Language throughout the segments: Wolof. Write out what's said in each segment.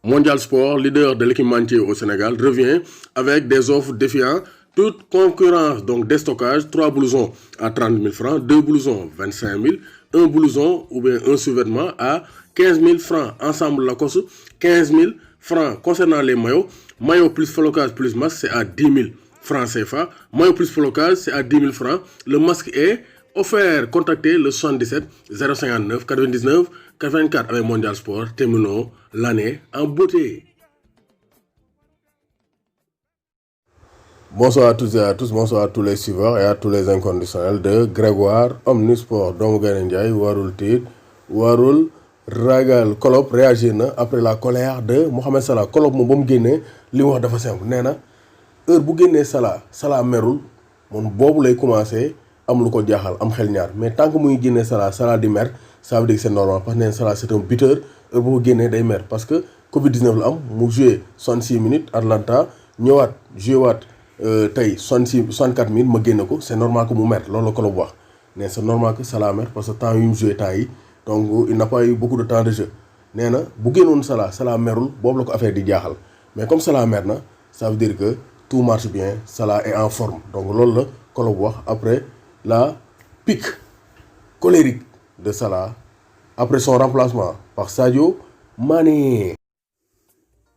Mondial Sport, leader de l'équipementier au Sénégal, revient avec des offres défiant toute concurrence. Donc déstockage, 3 blousons à 30 000 francs, 2 blousons 25 000, un blouson ou bien un sous-vêtement à 15 000 francs. Ensemble Lacoste, 15 000 francs. Concernant les maillots, maillot plus flocage plus masque, c'est à 10 000 francs CFA. Maillot plus flocage, c'est à 10 000 francs. Le masque est offert. Contactez le 77 059 99 84 avec Mondial Sport. Terminons l'année en beauté. Bonsoir à toutes et à tous, bonsoir à tous les suiveurs et à tous les inconditionnels de Grégoire Omnisport. Doomu Gaynde Njaay warul tiit warul ragal. Klopp réagir na après la colère de Mohamed Salah. Klopp moom ba mu génnee li mu wax dafa simple nee na heure bu génnee Salah merul moom boobu lay commencé am lu ko jaaxal am xel ñaar mais tant que muy génnee Salah di mer ça veut dire que c'est normal parce que nee na Salah c'est un buteur heure bu ko génnee day mer parce que Covid-19 la am mu joué 66 minutes Atlanta ñëwaat joué waat tey 64 minutes ma génne ko c'est normal que mu mer loolu la ko la bu wax mais c'est normal que Salah mer parce que temps yu mu joué temps yi donc il n'a pas eu beaucoup de temps de jeu nee na bu génnoon Salah merul boobu la ko affaire di jaaxal mais comme Salah mer na ça veut dire que tout marche bien Salah est en forme donc loolu la ko la bu wax après la pique colérique de Salah après son remplacement par Sadio Mané.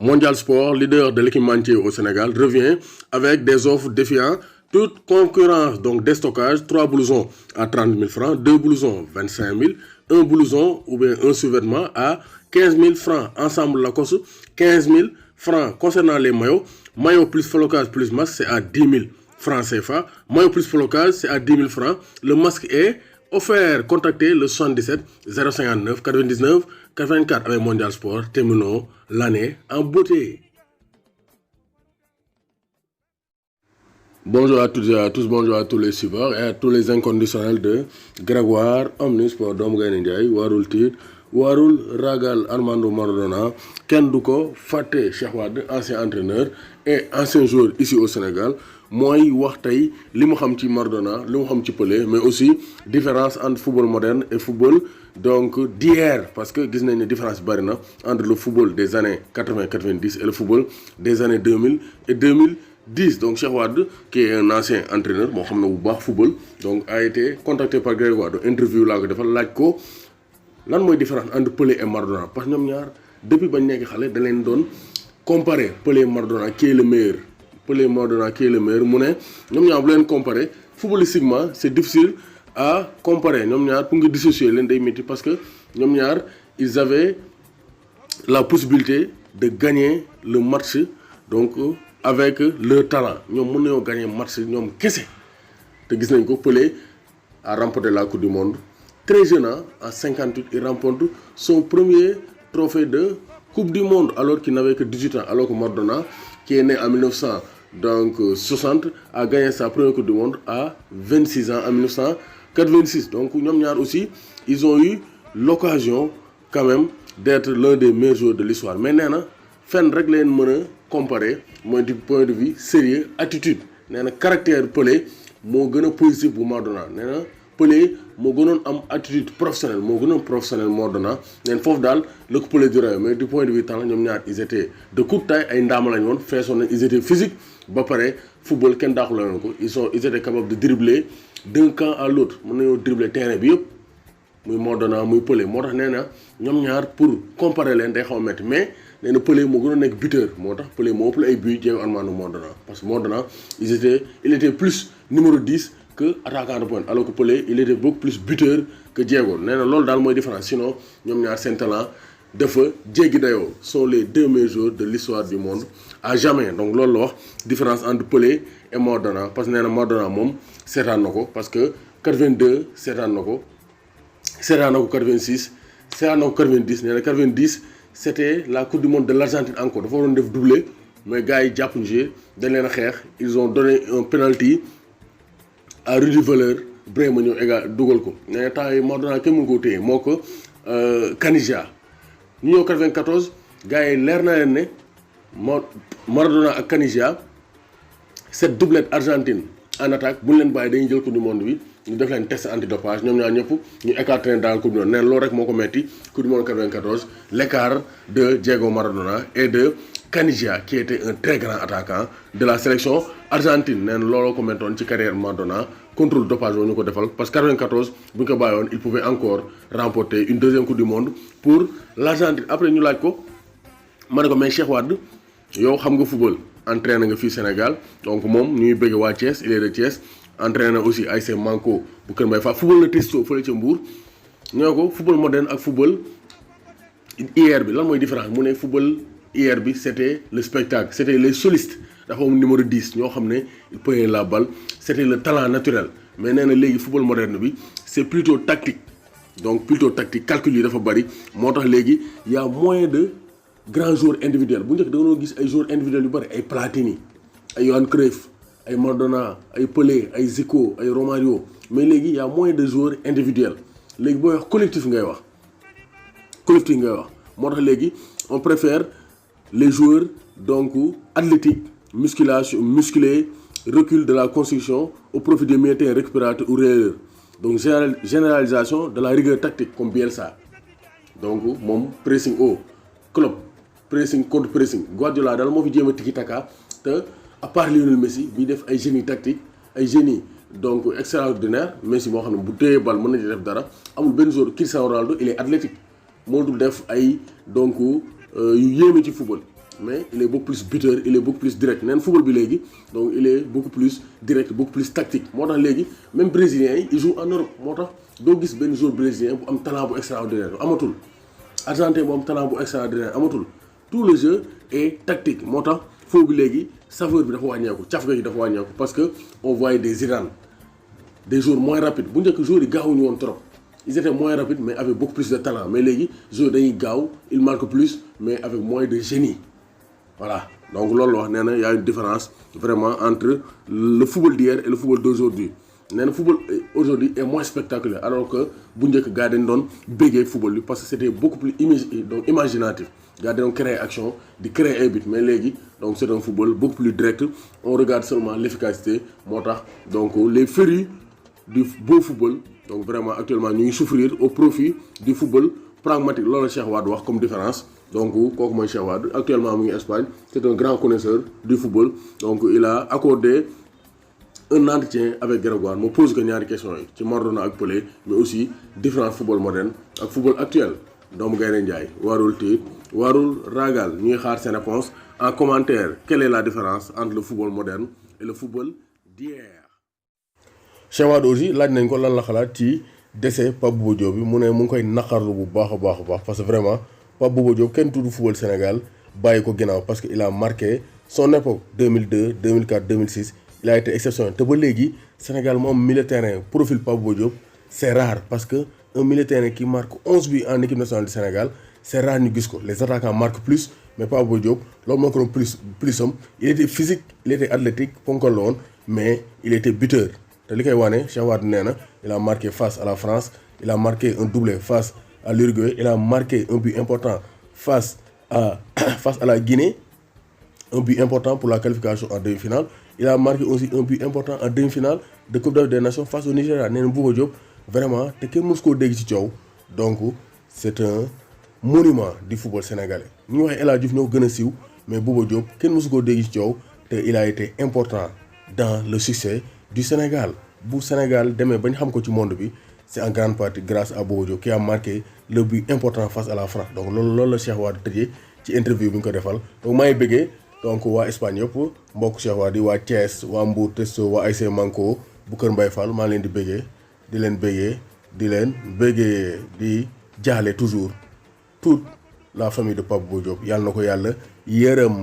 Mondial Sport, leader de l'équipementier au Sénégal, revient avec des offres défiant toute concurrence. Donc déstockage, 3 blousons à 30 000 francs, 2 blousons 25 000, un blouson ou bien un sous-vêtement à 15 000 francs. Ensemble Lacoste, 15 000 francs. Concernant les maillots, maillot plus flocage plus masque, c'est à 10 000 francs CFA. Maillot plus flocage, c'est à 10 000 francs. Le masque est offert. Contactez le 77 059 99 84 avec Mondial Sport. Terminons l'année en beauté. Bonjour à toutes et à tous, bonjour à tous les suiveurs et à tous les inconditionnels de Grégoire Omnisport. Doomu Gaynde Njaay warul tiit warul ragal. Armando Maradona kenn du ko fàtte. Cheikh Wade, ancien entraîneur et ancien joueur ici au Sénégal, mooy wax tey li mu xam ci Maradona li mu xam ci Pelé mais aussi différence entre football moderne et football donc d'hier parce que gis nañ ne différence bari na entre le football des années 80-90 et le football des années 2000 et 2010. Donc Cheikh Wade qui est un ancien entraîneur moo xam ne bu baax football donc a été contacté par Grégoire donc interview laa ko defal laaj ko lan mooy différence entre Pelé et Maradona parce que ñoom ñaar depuis bañ nekk xale da leen doon comparer Pelé et Maradona qui est le meilleur. Pelé Maradona qui est le meilleur mu ne ñoom ñaar bu leen comparer footballistiquement c'est difficile à comparer ñoom ñaar pour nga dissocier leen day métti parce que ñoom ñaar ils avaient la possibilité de gagner le match donc avec leur talent ñoom mën nañoo gagner match ñoom kese te gis nañ ko Pelé a remporté la coupe du monde très jeune en 58 il remporte son premier trophée de coupe du monde alors qu'il n'avait que 18 ans alors que Maradona qui est né en 1960 a gagné sa première coupe du monde à 26 ans en 1986 donc ñoom ñaar aussi ils ont eu l'occasion quand même d'être l'un des meilleurs joueurs de l'histoire mais nee na fenn rek leen mën a comparer mooy du point de vue sérieux attitude nee na caractère Pelé moo gën a positif bu Maradona nee na Pelé moo gënoon am attitude professionnelle moo gënoon professionnel Maradona neen foofu daal la ko Pelé di roy mais du point de vue talent ñoom ñaar ils étaient de courte taille ay ndaama lañ woon feesoon nañ ils étaient physiques ba pare football kenn daaxu la woon ko ils étaient capables de dribbler d'un camp à l'autre mën nañoo dribbler terrain bi yëpp muy Maradona muy Pelé moo tax nee na ñoom ñaar pour comparer leen day xaw a métti mais nee na Pelé moo gën a nekk buteur moo tax Pelé moo ëpp ay buts jéego Armando Maradona parce que Maradona il était plus numéro 10 que attaquant de pointe alors que Pelé il était beaucoup plus buteur que Diego nee na loolu daal mooy différence sinon ñoom ñaar seen talent dafa jéggi dayoo sont les deux meilleurs joueurs de l'histoire du monde à jamais donc loolu la wax différence entre Pelé et Maradona parce que nee na Maradona moom seetaan na ko parce que 82 seetaan na ko 86 seetaan na ko 90 nee na 90 c'était la coupe du monde de l'Argentine encore dafa waroon def doublé mais gars yi jàpp ñu dañ leen a xeex ils ont donné un penalty à Rudy Völler Brema ñëw égal dugal ko nee na temps yi Maradona kenn mënu koo téye moo ko Caniggia ñu ñëw 94 gars yi leer na leen ne Maradona ak Caniggia cette doublette Argentine en attaque bu ñu leen bàyyi dañuy jël coupe du monde bi ñu def leen test antidopage ñoom ñaar ñëpp ñu écarté leen dans la coupe du monde neen loolu rek moo ko metti coupe du monde 94 l'écart de Diego Maradona et de Caniggia qui était un très grand attaquant de la sélection argentine neen looloo ko mettoon ci carrière Maradona contrôle dopage boobu ñu ko defal parce que 94 bu ñu ko bàyyoon il pouvait encore remporter une deuxième coupe du monde pour l'Argentine après ñu laaj ko ma ne ko mais Cheikh Wade yow xam nga football entraîné nga fii Sénégal donc moom ñuy bëgg waa Thiès il est de Thiès entraîné aussi ASC Manko bu Kër Mbaye Fall football la testo fële ca Mbour ñoo ko football moderne ak football hier bi lan mooy différence mu ne football hier bi c'était le spectacle c'était les solistes dafa am numéro 10 ñoo xam ne il prenait la balle c'était le talent naturel mais nee na léegi football moderne bi c'est plutôt tactique donc plutôt tactique calcul yi dafa bari moo tax léegi y a moins de grands joueurs individuels bu njëkk da nga gis ay joueurs individuels yu bari ay Platini ay Johan Cruyff ay Maradona ay Pelé ay Zico ay Romario mais léegi y a moins de joueurs individuels léegi booy wax collectif ngay wax moo tax léegi on préfère les joueurs donc athlétiques musculation musclés recul de la construction au profit des milieux de terrain récupérateurs ou relayeurs donc généralisation de la rigueur tactique comme Bielsa donc moom pressing haut Klopp pressing contre pressing Guardiola daal moo fi jéem a tiki taka te à part Lionel Messi bi def ay génie tactique ay génie donc extraordinaire Messi moo xam ne bu téyee bal mën na ci def dara amul benn joueur Cristiano Ronaldo il est athlétique moo dul def ay donc yu yéeme ci football mais il est beaucoup plus buteur il est beaucoup plus direct neen football bi léegi donc il est beaucoup plus direct beaucoup plus tactique moo tax léegi même brésiliens yi ils jouent en Europe moo tax doo gis benn joueur brésilien bu am talent bu extraordinaire amatul argentin bu am talent bu extraordinaire amatul tout le jeu est tactique moo tax foofu bi léegi saveur bi dafa wàññeeku caf ga yi dafa wàññeeku parce que on voyait des Zidane des joueurs moins rapides bu njëkk joueurs yi gaawuñu woon trop ils étaient moins rapides mais avec beaucoup plus de talent mais léegi joueurs dañuy gaaw ils marquent plus mais avec moins de génie voilà donc loolu la wax nee na y a une différence vraiment entre le football d'hier et le football d'aujourd'hui nee na football aujourd'hui est moins spectaculaire alors que bu njëkk gars dañ doon béggee football bi parce que c'était beaucoup plus donc imaginatif gars dañ doon créer action di créer ay but mais léegi donc c'est un football beaucoup plus direct on regarde seulement l'efficacité moo tax donc les férus du beau football donc vraiment actuellement ñu ngi souffrir au profit du football pragmatique loolu la Cheikh Wade wax comme différence donc kooku mooy Cheikh Wade actuellement mu ngi Espagne c'est un grand connaisseur du football donc il a accordé un entretien avec Grégoire mu pose que ñaari questions yi ci Maradona ak Pelé mais aussi différence football moderne ak football actuel doomu Gaynde Njaay warul tiit warul ragal ñuy xaar seen réponse en commentaire quelle est la différence entre le football moderne et le football d'hier. Cheikh Wade aussi laaj nañ ko lan la xalaat ci décès Pape Bouba Diop bi mu ne mu ngi koy naqarlu bu baax a baax parce que vraiment Pape Bouba Diop kenn tudd football Sénégal bàyyi ko ginnaaw parce que il a marqué son époque 2002 2004 2006 il a été exceptionnel te ba léegi Sénégal moom milieu de terrain profil Pape Bouba Diop c'est rare parce que un milieu de terrain qui marque 11 buts en équipe nationale du Sénégal c'est rare ñu gis ko les attaquants marquent plus mais Pape Bouba Diop loolu moo ko doon plus am il était physique il était athlétique ponkal la woon mais il était buteur te li koy wane Cheikh Wade nee na il a marqué face à la France il a marqué un doublé face à l'Uruguay il a marqué un but important face à la Guinée un but important pour la qualification en demi-finale il a marqué aussi un but important en demi-finale de Coupe d'Afrique des Nations face au Nigeria nee na Bouba Diop vraiment te kenn mësu koo dégg ci coow donc c'est un monument du football sénégalais ñu waxee El Hadj Diouf ñoo gën a siiw mais Bouba Diop kenn mësu koo dégg ci coow te il a été important dans le succès du Sénégal bu Sénégal demee ba ñu xam ko ci monde bi c'est en grande partie grâce à Bouba Diop qui a marqué le but important face à la France donc loolu la Cheikh Wade tëjee ci interview bi ñu ko defal donc maa ngi bëggee donc waa Espagne yëpp mbokk Cheikh Wade waa Thiès waa Mbour Testo waa ASC Manko bu Kër Mbaye Fall maa leen di bëggee di leen di jaale toujours toute la famille de Pape Bouba Diop yàlla na ko yàlla yërëm